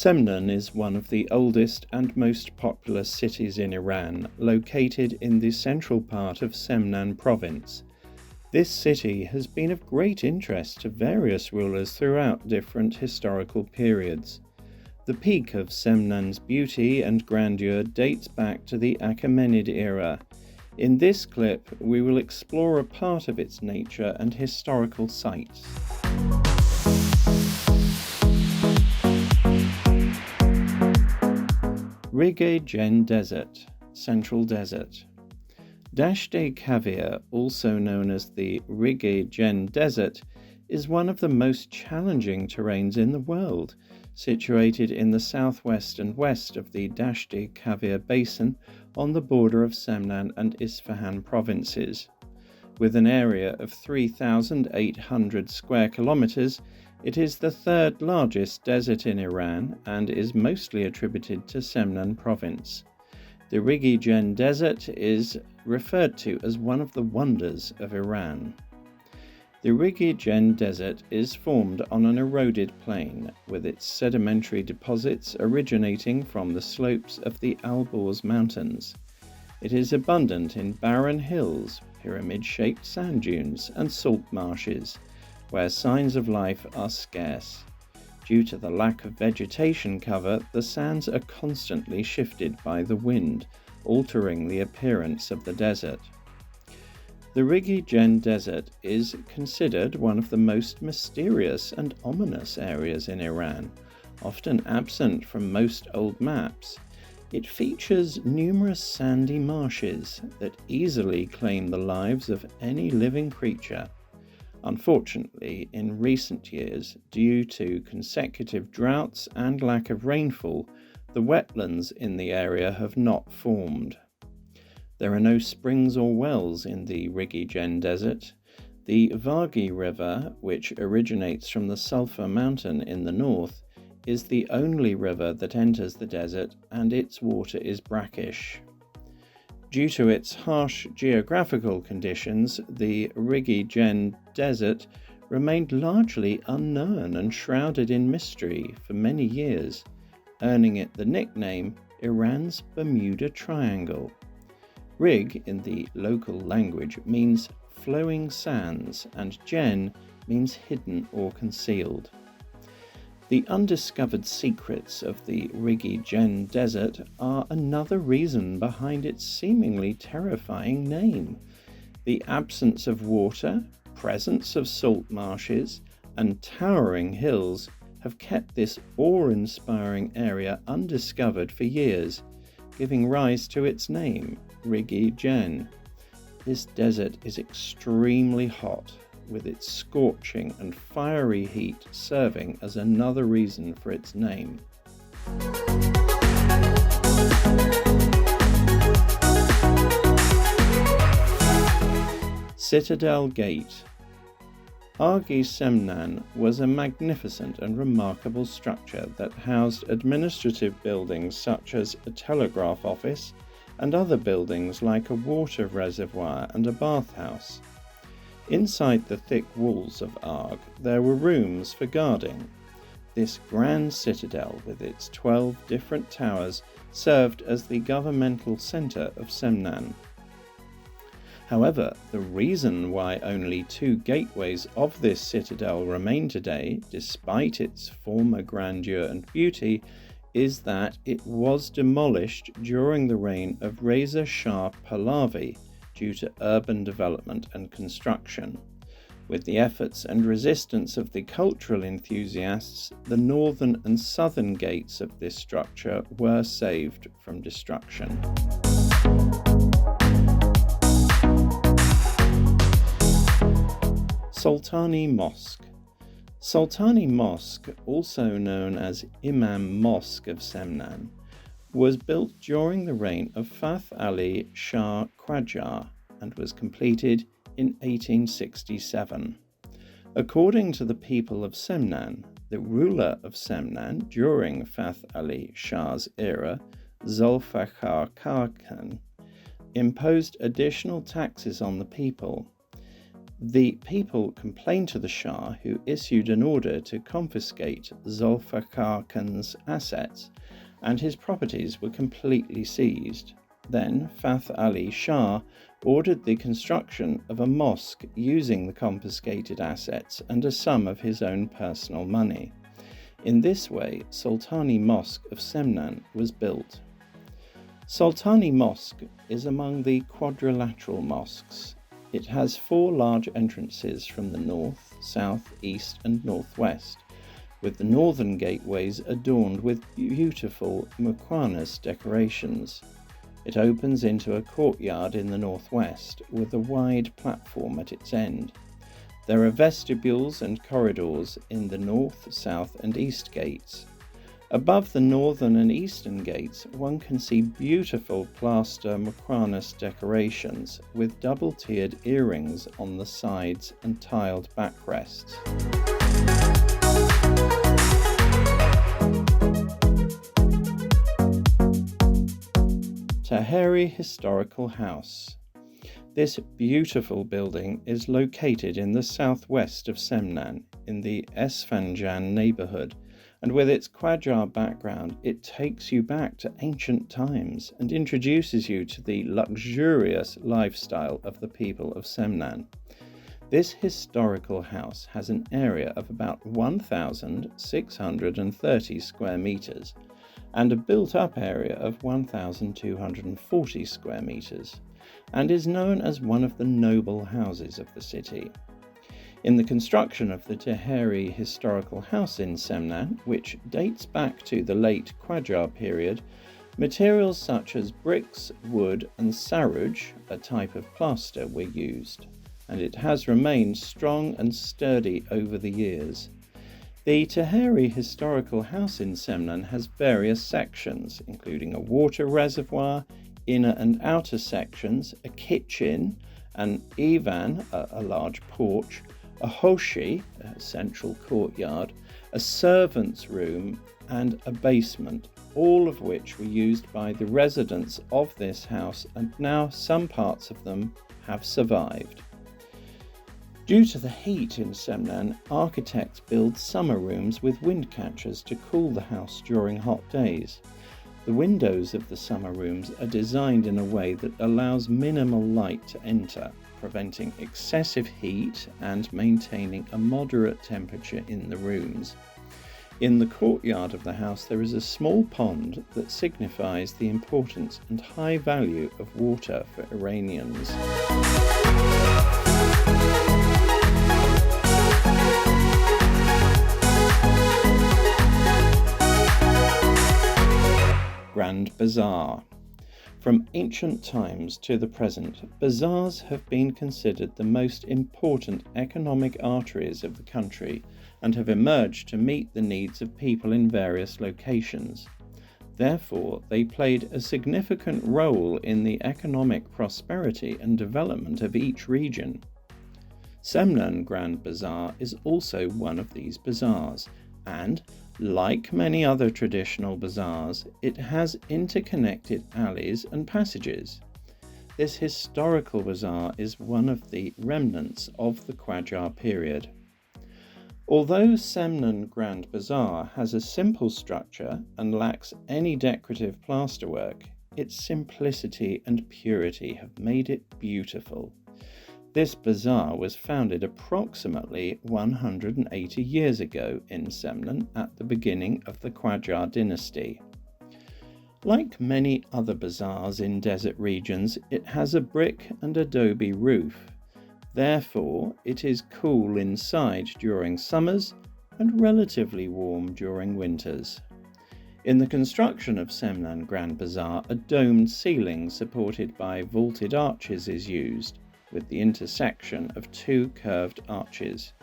Semnan is one of the oldest and most populous cities in Iran, located in the central part of Semnan province. This city has been of great interest to various rulers throughout different historical periods. The peak of Semnan's beauty and grandeur dates back to the Achaemenid era. In this clip, we will explore a part of its nature and historical sites. Rig-e Jenn Desert, Central Desert. Dasht-e Kavir, also known as the Rig-e Jenn Desert, is one of the most challenging terrains in the world, situated in the southwest and west of the Dasht-e Kavir basin on the border of Semnan and Isfahan provinces. With an area of 3,800 square kilometers, it is the third largest desert in Iran and is mostly attributed to Semnan province. The Rig-e Jenn Desert is referred to as one of the wonders of Iran. The Rig-e Jenn Desert is formed on an eroded plain, with its sedimentary deposits originating from the slopes of the Alborz Mountains. It is abundant in barren hills, pyramid-shaped sand dunes, and salt marshes, where signs of life are scarce. Due to the lack of vegetation cover, the sands are constantly shifted by the wind, altering the appearance of the desert. The Rig-e Jenn Desert is considered one of the most mysterious and ominous areas in Iran, often absent from most old maps. It features numerous sandy marshes that easily claim the lives of any living creature. Unfortunately, in recent years, due to consecutive droughts and lack of rainfall, the wetlands in the area have not formed. There are no springs or wells in the Rig-e Jenn Desert. The Vagi River, which originates from the Sulphur Mountain in the north, is the only river that enters the desert, and its water is brackish. Due to its harsh geographical conditions, the Rig-e Jenn Desert remained largely unknown and shrouded in mystery for many years, earning it the nickname Iran's Bermuda Triangle. Rig in the local language means flowing sands, and Jenn means hidden or concealed. The undiscovered secrets of the Rig-e Jenn Desert are another reason behind its seemingly terrifying name. The absence of water, presence of salt marshes, and towering hills have kept this awe-inspiring area undiscovered for years, giving rise to its name, Rig-e Jenn. This desert is extremely hot, with its scorching and fiery heat serving as another reason for its name. Citadel Gate. Rig-e Semnan was a magnificent and remarkable structure that housed administrative buildings such as a telegraph office and other buildings like a water reservoir and a bathhouse. Inside the thick walls of Rig, there were rooms for guarding. This grand citadel, with its 12 different towers, served as the governmental centre of Semnan. However, the reason why only 2 gateways of this citadel remain today, despite its former grandeur and beauty, is that it was demolished during the reign of Reza Shah Pahlavi, due to urban development and construction. With the efforts and resistance of the cultural enthusiasts, the northern and southern gates of this structure were saved from destruction. Sultani Mosque. Sultani Mosque, also known as Imam Mosque of Semnan, was built during the reign of Fath Ali Shah Qajar and was completed in 1867. According to the people of Semnan, the ruler of Semnan during Fath Ali Shah's era, Zulfikar Khan, imposed additional taxes on the people. The people complained to the Shah, who issued an order to confiscate Zulfikar Khan's assets, and his properties were completely seized. Then Fath Ali Shah ordered the construction of a mosque using the confiscated assets and a sum of his own personal money. In this way, Sultani Mosque of Semnan was built. Sultani Mosque is among the quadrilateral mosques. It has 4 large entrances from the north, south, east and northwest, with the northern gateways adorned with beautiful Muqarnas decorations. It opens into a courtyard in the northwest, with a wide platform at its end. There are vestibules and corridors in the north, south and east gates. Above the northern and eastern gates, one can see beautiful plaster Muqarnas decorations with double-tiered earrings on the sides and tiled backrests. Taheri Historical House. This beautiful building is located in the southwest of Semnan, in the Esfanjan neighborhood, and with its Qajar background, it takes you back to ancient times and introduces you to the luxurious lifestyle of the people of Semnan. This historical house has an area of about 1,630 square meters and a built-up area of 1,240 square meters, and is known as one of the noble houses of the city. In the construction of the Taheri Historical House in Semnan, which dates back to the late Qajar period, materials such as bricks, wood and saruj, a type of plaster, were used, and it has remained strong and sturdy over the years. The Taheri Historical House in Semnan has various sections, including a water reservoir, inner and outer sections, a kitchen, an ivan, a large porch, a hoshi, a central courtyard, a servant's room, and a basement, all of which were used by the residents of this house, and now some parts of them have survived. Due to the heat in Semnan, architects build summer rooms with wind catchers to cool the house during hot days. The windows of the summer rooms are designed in a way that allows minimal light to enter, preventing excessive heat and maintaining a moderate temperature in the rooms. In the courtyard of the house there is a small pond that signifies the importance and high value of water for Iranians. Grand Bazaar. From ancient times to the present, bazaars have been considered the most important economic arteries of the country and have emerged to meet the needs of people in various locations. Therefore, they played a significant role in the economic prosperity and development of each region. Semnan Grand Bazaar is also one of these bazaars, and, like many other traditional bazaars, it has interconnected alleys and passages. This historical bazaar is one of the remnants of the Qajar period. Although Semnan Grand Bazaar has a simple structure and lacks any decorative plasterwork, its simplicity and purity have made it beautiful. This bazaar was founded approximately 180 years ago in Semnan at the beginning of the Qajar dynasty. Like many other bazaars in desert regions, it has a brick and adobe roof. Therefore, it is cool inside during summers and relatively warm during winters. In the construction of Semnan Grand Bazaar, a domed ceiling supported by vaulted arches is used, with the intersection of 2 curved arches.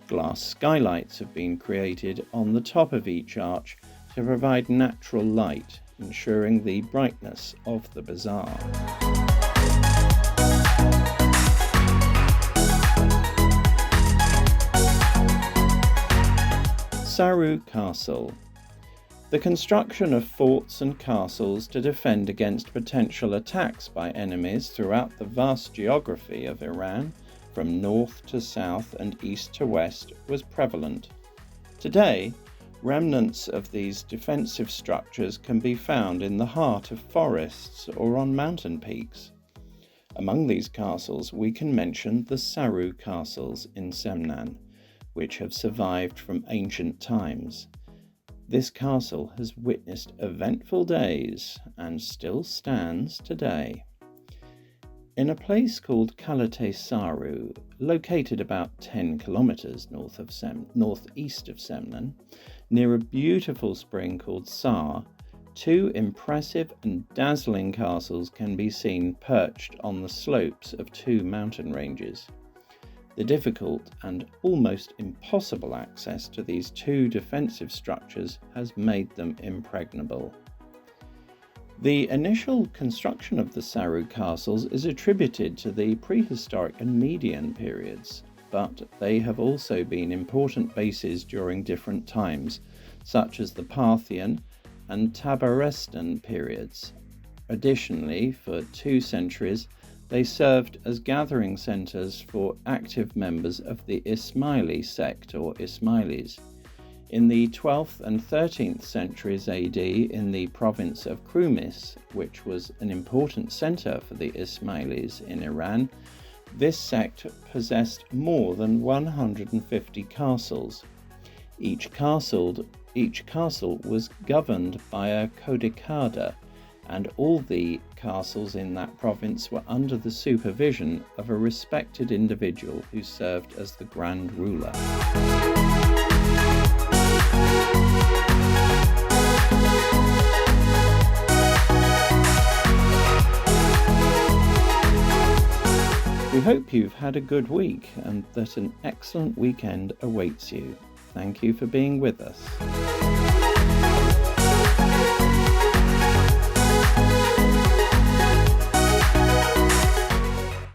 Glass skylights have been created on the top of each arch to provide natural light, ensuring the brightness of the bazaar. Saru Castle. The construction of forts and castles to defend against potential attacks by enemies throughout the vast geography of Iran from north to south and east to west was prevalent. Today, remnants of these defensive structures can be found in the heart of forests or on mountain peaks. Among these castles we can mention the Saru castles in Semnan, which have survived from ancient times. This castle has witnessed eventful days and still stands today. In a place called Kalate Saru, located about 10 kilometers northeast of Semnan, near a beautiful spring called Sar, two impressive and dazzling castles can be seen perched on the slopes of two mountain ranges. The difficult and almost impossible access to these two defensive structures has made them impregnable. The initial construction of the Saru castles is attributed to the prehistoric and Median periods, but they have also been important bases during different times, such as the Parthian and Tabarestan periods. Additionally, for 2 centuries, they served as gathering centres for active members of the Ismaili sect or Ismailis. In the 12th and 13th centuries AD, in the province of Krumis, which was an important centre for the Ismailis in Iran, this sect possessed more than 150 castles. Each castle was governed by a codicada, and all the castles in that province were under the supervision of a respected individual who served as the grand ruler. We hope you've had a good week and that an excellent weekend awaits you. Thank you for being with us.